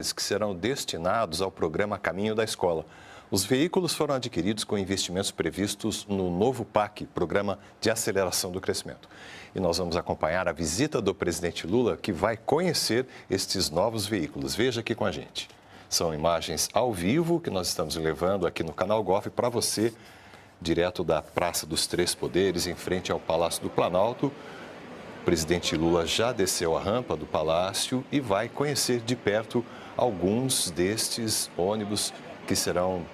que serão destinados ao programa Caminho da Escola. Os veículos foram adquiridos com investimentos previstos no novo PAC, Programa de Aceleração do Crescimento. E nós vamos acompanhar a visita do presidente Lula, que vai conhecer estes novos veículos. Veja aqui com a gente. São imagens ao vivo que nós estamos levando aqui no Canal Gov para você, direto da Praça dos Três Poderes, em frente ao Palácio do Planalto. O presidente Lula já desceu a rampa do Palácio e vai conhecer de perto alguns destes ônibus que serão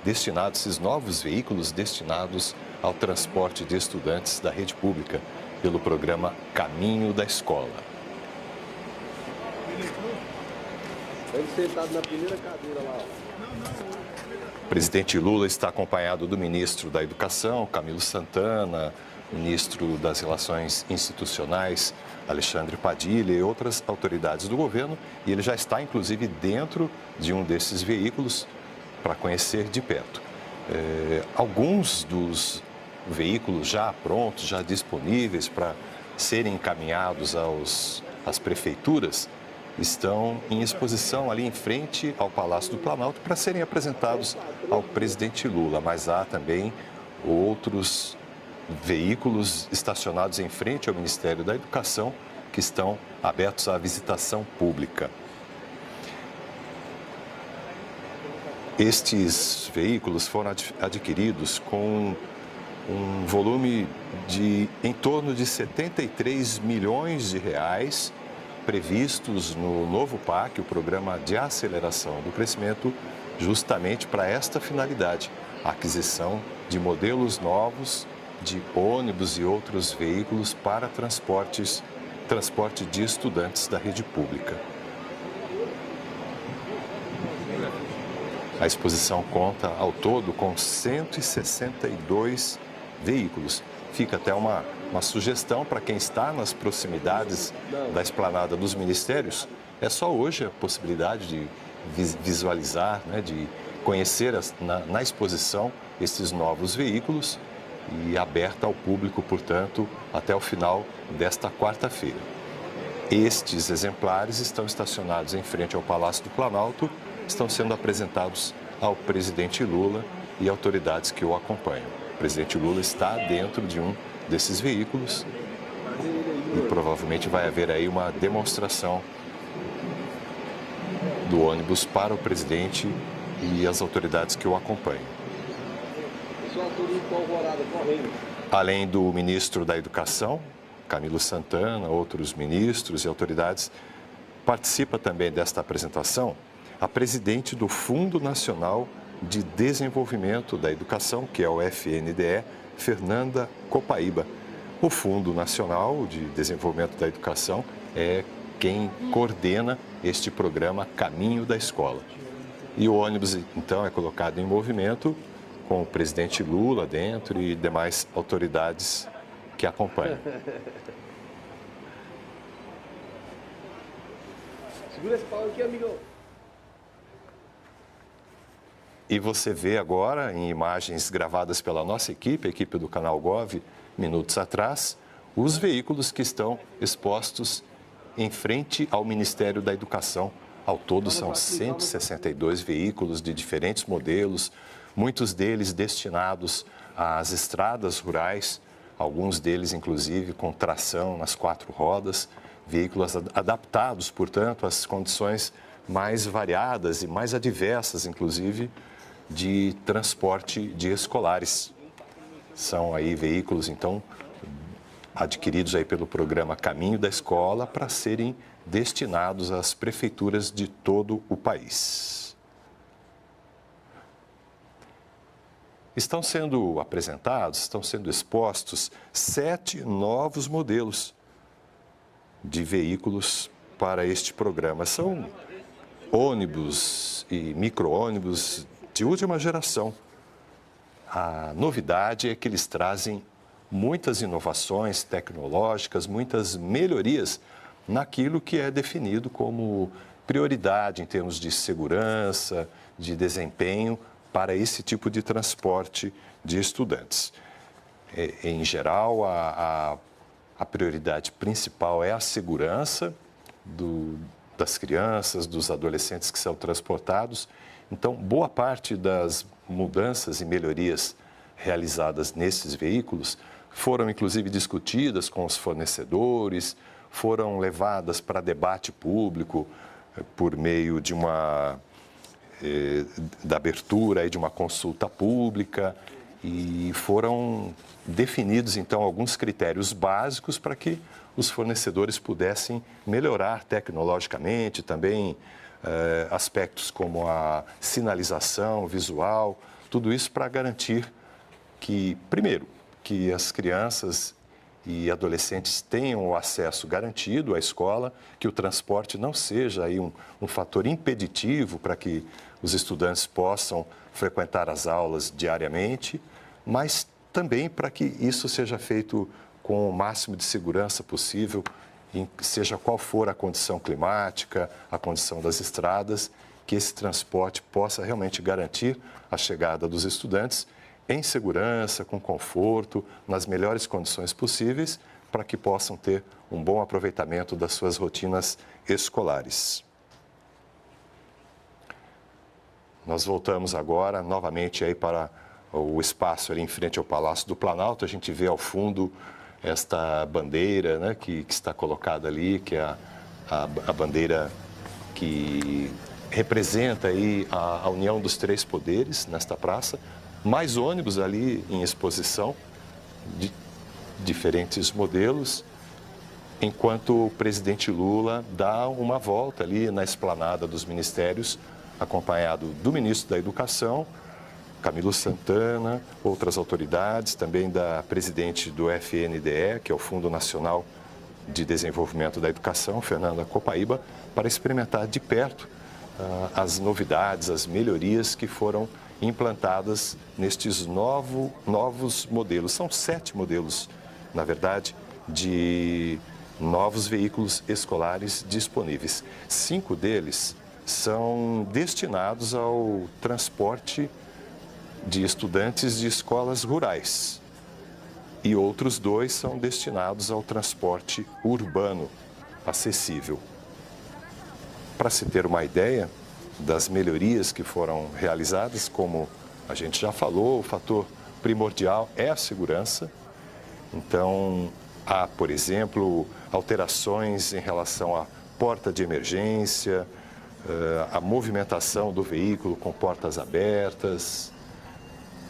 destinados, esses novos veículos destinados ao transporte de estudantes da rede pública pelo programa Caminho da Escola. Ele sentado na primeira cadeira lá. O presidente Lula está acompanhado do ministro da Educação, Camilo Santana, ministro das Relações Institucionais, Alexandre Padilha, e outras autoridades do governo, e ele já está, inclusive, dentro de um desses veículos para conhecer de perto. Alguns dos veículos já prontos, já disponíveis para serem encaminhados às prefeituras, estão em exposição ali em frente ao Palácio do Planalto para serem apresentados ao presidente Lula, mas há também outros veículos estacionados em frente ao Ministério da Educação que estão abertos à visitação pública. Estes veículos foram adquiridos com um volume de em torno de 73 milhões de reais previstos no novo PAC, o Programa de Aceleração do Crescimento, justamente para esta finalidade, a aquisição de modelos novos de ônibus e outros veículos para transporte de estudantes da rede pública. A exposição conta ao todo com 162 veículos. Fica até uma sugestão para quem está nas proximidades da esplanada dos ministérios. É só hoje a possibilidade de visualizar, né, de conhecer na exposição esses novos veículos e aberta ao público, portanto, até o final desta quarta-feira. Estes exemplares estão estacionados em frente ao Palácio do Planalto, estão sendo apresentados ao presidente Lula e autoridades que o acompanham. O presidente Lula está dentro de um desses veículos e provavelmente vai haver aí uma demonstração do ônibus para o presidente e as autoridades que o acompanham. Além do ministro da Educação, Camilo Santana, outros ministros e autoridades, participa também desta apresentação a presidente do Fundo Nacional de Desenvolvimento da Educação, que é o FNDE, Fernanda Copaíba. O Fundo Nacional de Desenvolvimento da Educação é quem coordena este programa Caminho da Escola. E o ônibus, então, é colocado em movimento com o presidente Lula dentro e demais autoridades que acompanham. Segura esse pau aqui, amigo. E você vê agora, em imagens gravadas pela nossa equipe, a equipe do Canal Gov, minutos atrás, os veículos que estão expostos em frente ao Ministério da Educação. Ao todo, são 162 veículos de diferentes modelos, muitos deles destinados às estradas rurais, alguns deles, inclusive, com tração nas 4 rodas, veículos adaptados, portanto, às condições mais variadas e mais adversas, inclusive, de transporte de escolares. São aí veículos, então, adquiridos aí pelo programa Caminho da Escola para serem destinados às prefeituras de todo o país. Estão sendo apresentados, estão sendo expostos 7 novos modelos de veículos para este programa. São ônibus e micro-ônibus de última geração. A novidade é que eles trazem muitas inovações tecnológicas, muitas melhorias naquilo que é definido como prioridade em termos de segurança, de desempenho para esse tipo de transporte de estudantes. Em geral, a prioridade principal é a segurança das crianças, dos adolescentes que são transportados. Então, boa parte das mudanças e melhorias realizadas nesses veículos foram, inclusive, discutidas com os fornecedores, foram levadas para debate público por meio de da abertura e de uma consulta pública, e foram definidos, então, alguns critérios básicos para que os fornecedores pudessem melhorar tecnologicamente, também aspectos como a sinalização visual, tudo isso para garantir que, primeiro, que as crianças e adolescentes tenham o acesso garantido à escola, que o transporte não seja aí um fator impeditivo para que os estudantes possam frequentar as aulas diariamente, mas também para que isso seja feito com o máximo de segurança possível, seja qual for a condição climática, a condição das estradas, que esse transporte possa realmente garantir a chegada dos estudantes em segurança, com conforto, nas melhores condições possíveis, para que possam ter um bom aproveitamento das suas rotinas escolares. Nós voltamos agora novamente aí para o espaço ali em frente ao Palácio do Planalto. A gente vê ao fundo esta bandeira, né, que está colocada ali, que é a bandeira que representa aí a união dos três poderes nesta praça. Mais ônibus ali em exposição, de diferentes modelos, enquanto o presidente Lula dá uma volta ali na esplanada dos ministérios, acompanhado do ministro da Educação, Camilo Santana, outras autoridades, também da presidente do FNDE, que é o Fundo Nacional de Desenvolvimento da Educação, Fernanda Copaíba, para experimentar de perto as novidades, as melhorias que foram implantadas nestes novos modelos. São 7 modelos, na verdade, de novos veículos escolares disponíveis. 5 deles são destinados ao transporte de estudantes de escolas rurais e outros 2 são destinados ao transporte urbano acessível. Para se ter uma ideia das melhorias que foram realizadas, como a gente já falou, o fator primordial é a segurança. Então, há, por exemplo, alterações em relação à porta de emergência, a movimentação do veículo com portas abertas,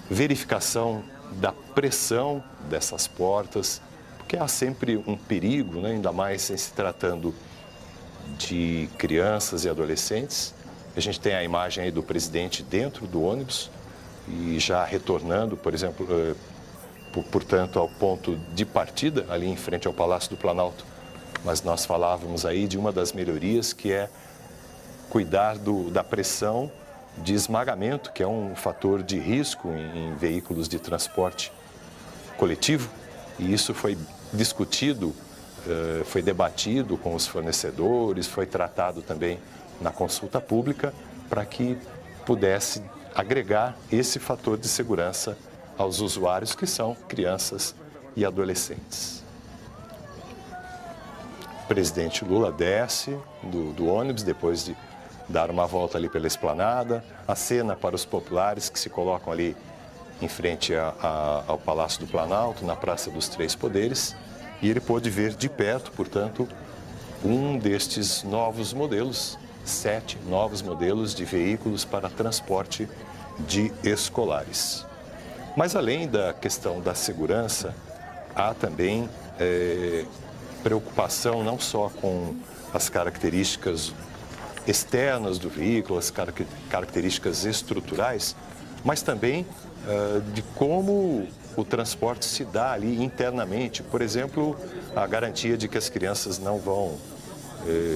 verificação da pressão dessas portas, porque há sempre um perigo, né? Ainda mais em se tratando de crianças e adolescentes. A gente tem a imagem aí do presidente dentro do ônibus e já retornando, por exemplo, portanto, ao ponto de partida, ali em frente ao Palácio do Planalto. Mas nós falávamos aí de uma das melhorias, que é cuidar da pressão de esmagamento, que é um fator de risco em veículos de transporte coletivo. E isso foi discutido, foi debatido com os fornecedores, foi tratado também na consulta pública, para que pudesse agregar esse fator de segurança aos usuários, que são crianças e adolescentes. O presidente Lula desce do ônibus depois de dar uma volta ali pela esplanada, acena para os populares que se colocam ali em frente ao Palácio do Planalto, na Praça dos Três Poderes, e ele pôde ver de perto, portanto, um destes novos modelos, 7 novos modelos de veículos para transporte de escolares. Mas além da questão da segurança, há também preocupação não só com as características externas do veículo, as características estruturais, mas também de como o transporte se dá ali internamente. Por exemplo, a garantia de que as crianças não vão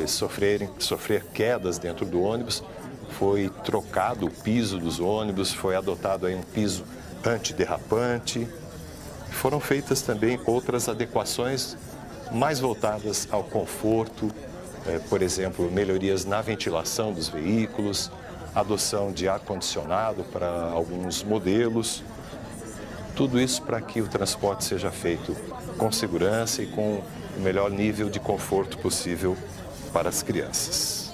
sofrer quedas dentro do ônibus. Foi trocado o piso dos ônibus, foi adotado aí um piso antiderrapante. Foram feitas também outras adequações mais voltadas ao conforto, por exemplo, melhorias na ventilação dos veículos, adoção de ar-condicionado para alguns modelos. Tudo isso para que o transporte seja feito com segurança e com o melhor nível de conforto possível para as crianças.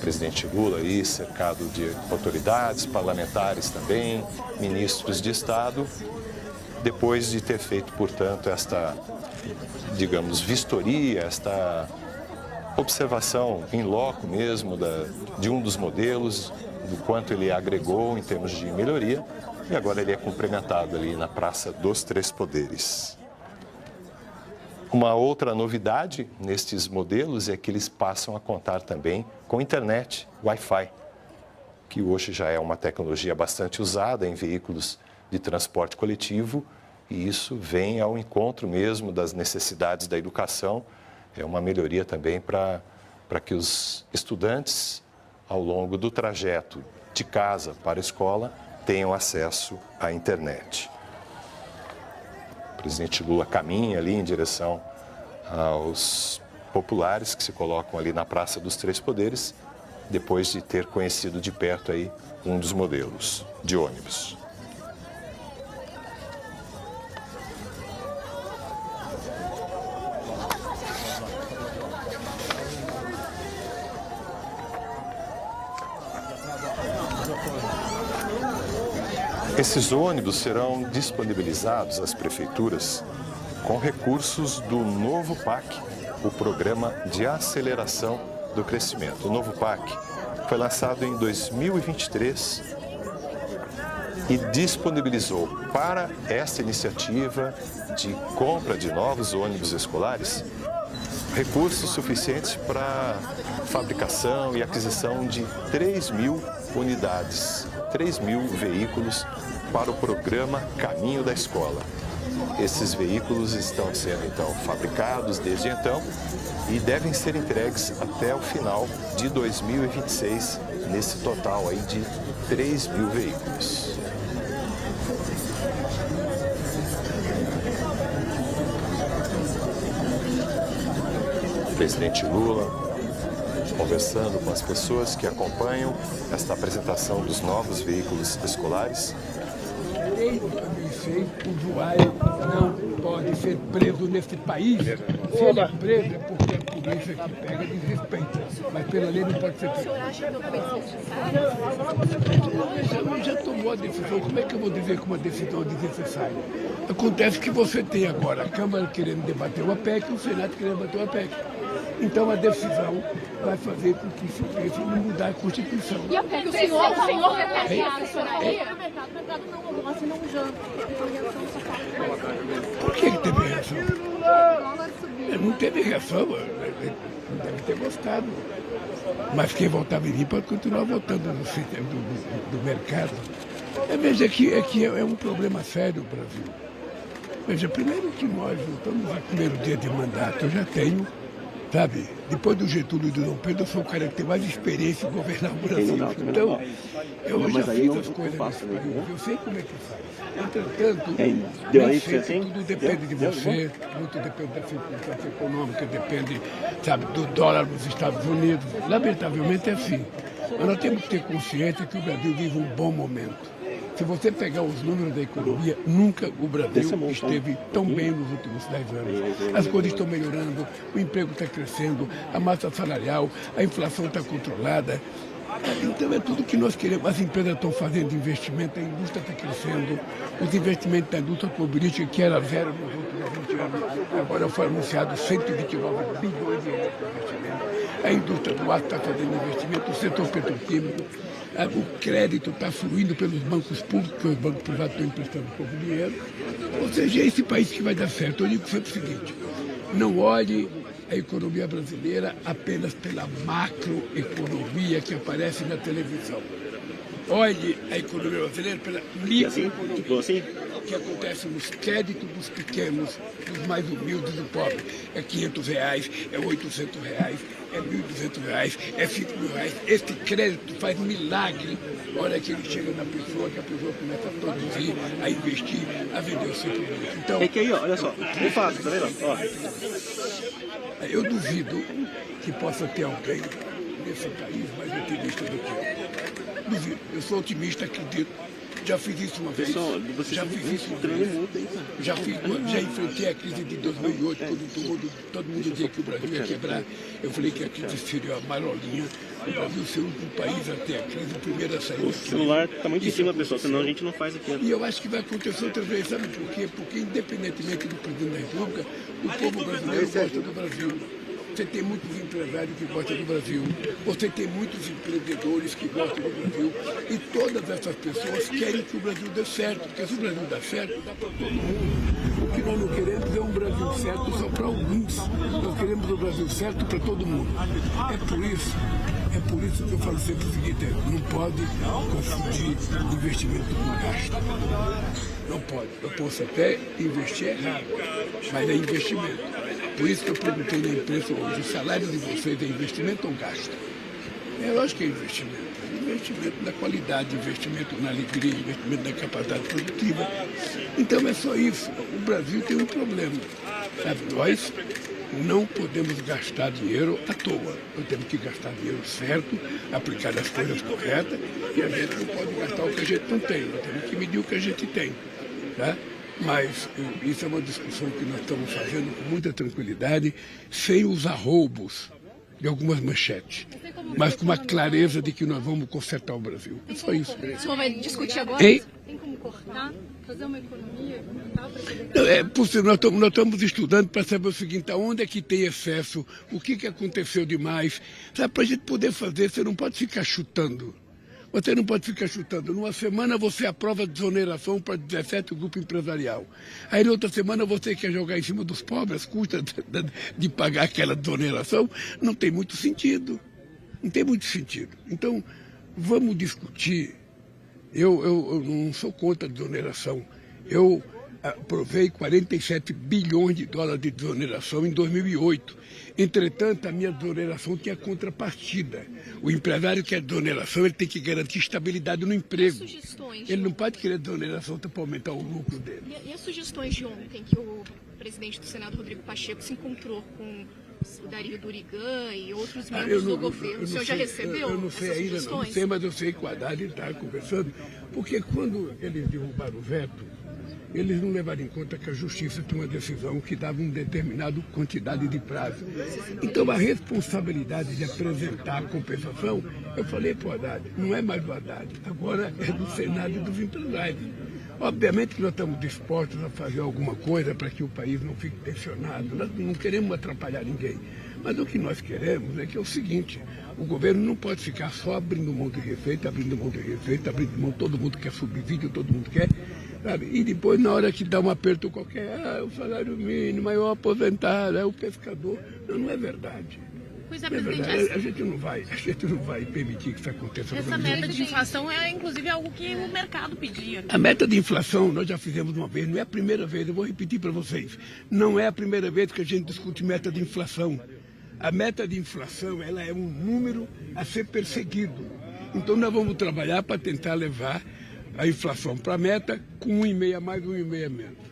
presidente Lula aí cercado de autoridades, parlamentares também, ministros de Estado, depois de ter feito, portanto, esta, digamos, vistoria, esta observação em loco mesmo de um dos modelos, do quanto ele agregou em termos de melhoria, e agora ele é cumprimentado ali na Praça dos Três Poderes. Uma outra novidade nestes modelos é que eles passam a contar também com internet, Wi-Fi, que hoje já é uma tecnologia bastante usada em veículos de transporte coletivo, e isso vem ao encontro mesmo das necessidades da educação. É uma melhoria também para que os estudantes, ao longo do trajeto de casa para a escola, tenham acesso à internet. O presidente Lula caminha ali em direção aos populares que se colocam ali na Praça dos Três Poderes, depois de ter conhecido de perto aí um dos modelos de ônibus. Esses ônibus serão disponibilizados às prefeituras com recursos do novo PAC, o Programa de Aceleração do Crescimento. O novo PAC foi lançado em 2023 e disponibilizou para essa iniciativa de compra de novos ônibus escolares recursos suficientes para fabricação e aquisição de 3.000 unidades, 3.000 veículos para o programa Caminho da Escola. Esses veículos estão sendo, então, fabricados desde então e devem ser entregues até o final de 2026, nesse total aí de 3.000 veículos. O presidente Lula conversando com as pessoas que acompanham esta apresentação dos novos veículos escolares. Desde 2006, o usuário não pode ser preso nesse país. Se ele é preso é porque a polícia que pega desrespeita, mas pela lei não pode ser preso. O senhor acha que eu já tomou a decisão, como é que eu vou dizer que uma decisão é desnecessária? Acontece que você tem agora a Câmara querendo debater uma PEC e o Senado querendo debater uma PEC. Então a decisão vai fazer com que se pense em mudar a Constituição. E a PEC, o senhor quer PEC, o senhor quer? O mercado não almoça e não janta. Por que teve reação? Não teve reação, não deve ter gostado. Mas quem voltar a vir pode continuar votando no sistema do mercado. Veja que é um problema sério o Brasil. Veja, primeiro que nós voltamos no primeiro dia de mandato, eu já tenho. Sabe, depois do Getúlio e do Dom Pedro, eu sou o cara que tem mais experiência em governar o Brasil. Então, eu já fiz as coisas nesse período, eu sei como é que faz. Entretanto, tudo depende de você, muito depende da circunstância econômica, depende, sabe, do dólar nos Estados Unidos. Lamentavelmente é assim. Mas nós temos que ter consciência que o Brasil vive um bom momento. Se você pegar os números da economia, nunca o Brasil esteve tão bem nos últimos 10 anos. As coisas estão melhorando, o emprego está crescendo, a massa salarial, a inflação está controlada. Então é tudo que nós queremos. As empresas estão fazendo investimento, a indústria está crescendo, os investimentos da indústria automobilística, que era zero nos últimos 20 anos, agora foi anunciado 129 bilhões de reais de investimento. A indústria do aço está fazendo investimento, o setor petroquímico. O crédito está fluindo pelos bancos públicos, porque os bancos privados estão emprestando pouco dinheiro. Ou seja, é esse país que vai dar certo. Eu digo sempre o seguinte, não olhe a economia brasileira apenas pela macroeconomia que aparece na televisão. Olhe a economia brasileira pela microeconomia, que acontece nos créditos dos pequenos, dos mais humildes do pobre. É R$500, é R$800, é R$1.200, é R$5.000. Este crédito faz milagre na hora que ele chega na pessoa, que a pessoa começa a produzir, a investir, a vender o seu produto. Então, é que aí, ó, olha só, bem fácil, tá vendo? Eu duvido que possa ter alguém nesse país mais otimista do que eu. Duvido. Eu sou otimista, acredito Já fiz isso uma vez. Pessoal, você já fiz isso uma vez. Já enfrentei a crise de 2008, quando todo mundo dizia que o Brasil ia quebrar. Eu falei que a crise seria a marolinha. O Brasil ser o último país a ter a crise, o primeiro a sair. O celular está muito em cima, pessoal, senão a gente não faz aqui. E eu acho que vai acontecer outra vez, sabe por quê? Porque independentemente do presidente da República, o povo brasileiro gosta do Brasil. Você tem muitos empresários que gostam do Brasil, você tem muitos empreendedores que gostam do Brasil, e todas essas pessoas querem que o Brasil dê certo, porque se o Brasil dá certo, dá para todo mundo. O que nós não queremos é um Brasil certo só para alguns, nós queremos o Brasil certo para todo mundo. É por isso que eu falo sempre o seguinte, não pode confundir investimento com gasto. Não pode. Eu posso até investir errado, mas é investimento. Por isso que eu perguntei na imprensa hoje, o salário de vocês é investimento ou gasto? É lógico que é investimento. Investimento na qualidade, investimento na alegria, investimento na capacidade produtiva. Então é só isso. O Brasil tem um problema. Sabe? Nós não podemos gastar dinheiro à toa. Nós temos que gastar dinheiro certo, aplicar as coisas corretas, e a gente não pode gastar o que a gente não tem. Nós temos que medir o que a gente tem. Tá? Mas isso é uma discussão que nós estamos fazendo com muita tranquilidade, sem os arroubos de algumas manchetes, mas com uma clareza de que nós vamos consertar o Brasil. É só isso. O senhor vai discutir agora? Tem como cortar, fazer uma economia? Nós estamos estudando para saber o seguinte, onde é que tem excesso, o que aconteceu demais. Para a gente poder fazer, você não pode ficar chutando. Você não pode ficar chutando. Numa semana você aprova a desoneração para 17 grupo empresarial. Aí na outra semana você quer jogar em cima dos pobres, às custas de pagar aquela desoneração. Não tem muito sentido. Não tem muito sentido. Então, vamos discutir. Eu não sou contra a desoneração. Eu aprovei 47 bilhões de dólares de desoneração em 2008. Entretanto, a minha desoneração tinha contrapartida. O empresário que quer desoneração, ele tem que garantir estabilidade no emprego. Ele não pode querer desoneração para aumentar o lucro dele. E as sugestões de ontem, que o presidente do Senado, Rodrigo Pacheco, se encontrou com o Dario Durigan e outros membros do governo? O senhor já recebeu? Eu não sei ainda, não sei, mas eu sei que o Haddad está conversando, porque quando eles derrubaram o veto, eles não levaram em conta que a Justiça tem uma decisão que dava uma determinada quantidade de prazo. Então, a responsabilidade de apresentar a compensação, eu falei para o Haddad, não é mais do Haddad, agora é do Senado e dos empresários. Obviamente que nós estamos dispostos a fazer alguma coisa para que o país não fique tensionado, nós não queremos atrapalhar ninguém. Mas o que nós queremos é que é o seguinte, o governo não pode ficar só abrindo mão de receita, abrindo mão, todo mundo quer subsídio, todo mundo quer, sabe? E depois, na hora que dá um aperto qualquer, o salário mínimo, o aposentado, o pescador. Não é verdade. Pois é, não é presidente. verdade. A gente não vai permitir que isso aconteça. Essa meta de inflação é, inclusive, algo que o mercado pedia. A meta de inflação nós já fizemos uma vez, não é a primeira vez, eu vou repetir para vocês. Não é a primeira vez que a gente discute meta de inflação. A meta de inflação, ela é um número a ser perseguido. Então nós vamos trabalhar para tentar levar a inflação para a meta com 1,5 a mais, 1,5 a menos.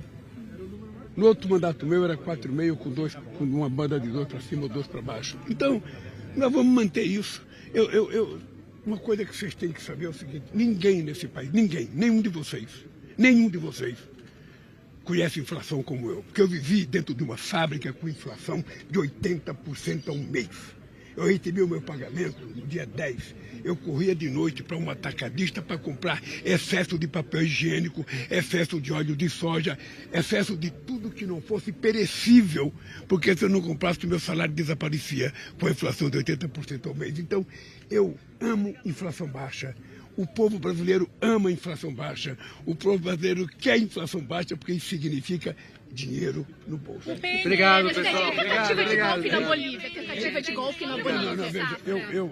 No outro mandato meu era 4,5 com uma banda de 2 para cima ou 2 para baixo. Então, nós vamos manter isso. Uma coisa que vocês têm que saber é o seguinte, ninguém nesse país, nenhum de vocês, conhece inflação como eu. Porque eu vivi dentro de uma fábrica com inflação de 80% a um mês. Eu recebi o meu pagamento no dia 10. Eu corria de noite para um atacadista para comprar excesso de papel higiênico, excesso de óleo de soja, excesso de tudo que não fosse perecível, porque se eu não comprasse, o meu salário desaparecia com a inflação de 80% ao mês. Então, eu amo inflação baixa. O povo brasileiro ama a inflação baixa. O povo brasileiro quer inflação baixa porque isso significa dinheiro no bolso. Obrigado, pessoal. Tentativa de golpe na Bolívia. Tentativa de golpe na Bolívia. Não, veja,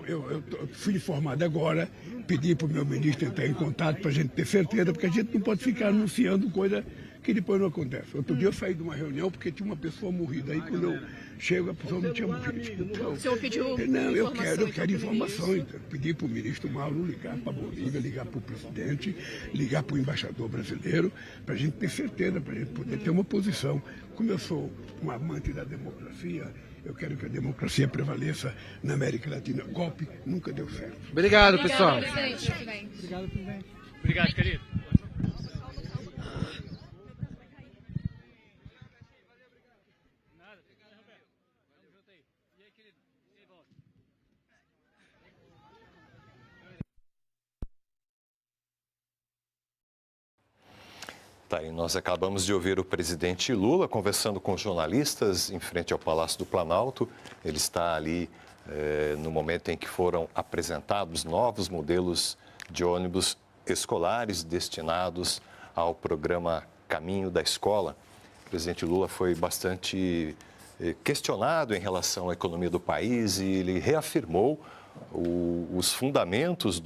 eu fui informado agora, pedi para o meu ministro entrar em contato para a gente ter certeza, porque a gente não pode ficar anunciando coisa que depois não acontece. Outro dia eu saí de uma reunião porque tinha uma pessoa morrida. Aí quando eu chego, a pessoa não tinha morrido. Então, o senhor pediu eu quero informação. Então, pedi para o ministro Mauro ligar para a Bolívia, ligar para o presidente, ligar para o embaixador brasileiro, para a gente ter certeza, para a gente poder ter uma posição. Como eu sou um amante da democracia, eu quero que a democracia prevaleça na América Latina. Golpe nunca deu certo. Obrigado, pessoal. Obrigado, presidente. Obrigado, querido. Tá aí, nós acabamos de ouvir o presidente Lula conversando com jornalistas em frente ao Palácio do Planalto. Ele está ali no momento em que foram apresentados novos modelos de ônibus escolares destinados ao programa Caminho da Escola. O presidente Lula foi bastante questionado em relação à economia do país e ele reafirmou os fundamentos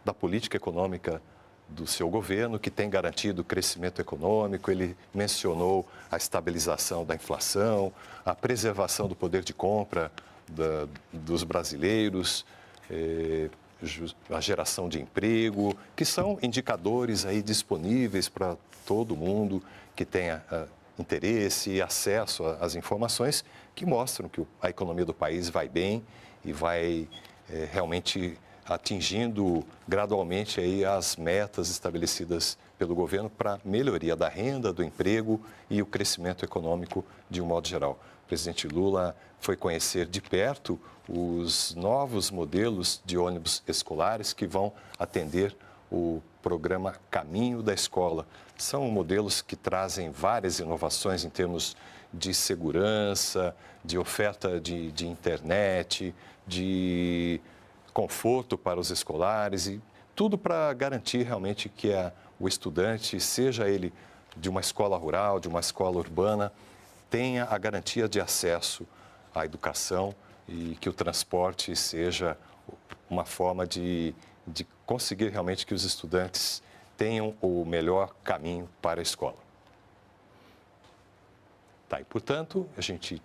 da política econômica do seu governo, que tem garantido o crescimento econômico. Ele mencionou a estabilização da inflação, a preservação do poder de compra dos brasileiros, a geração de emprego, que são indicadores aí disponíveis para todo mundo que tenha interesse e acesso às informações que mostram que a economia do país vai bem e vai realmente atingindo gradualmente aí as metas estabelecidas pelo governo para melhoria da renda, do emprego e o crescimento econômico de um modo geral. O presidente Lula foi conhecer de perto os novos modelos de ônibus escolares que vão atender o programa Caminho da Escola. São modelos que trazem várias inovações em termos de segurança, de oferta de internet, de conforto para os escolares e tudo para garantir realmente que o estudante, seja ele de uma escola rural, de uma escola urbana, tenha a garantia de acesso à educação e que o transporte seja uma forma de conseguir realmente que os estudantes tenham o melhor caminho para a escola. Tá, e portanto, a gente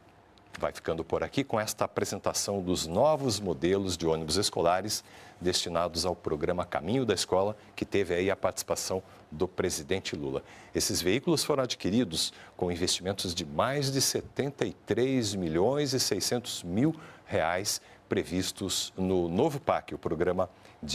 vai ficando por aqui com esta apresentação dos novos modelos de ônibus escolares destinados ao programa Caminho da Escola, que teve aí a participação do presidente Lula. Esses veículos foram adquiridos com investimentos de mais de 73 milhões e 600 mil reais previstos no novo PAC, o programa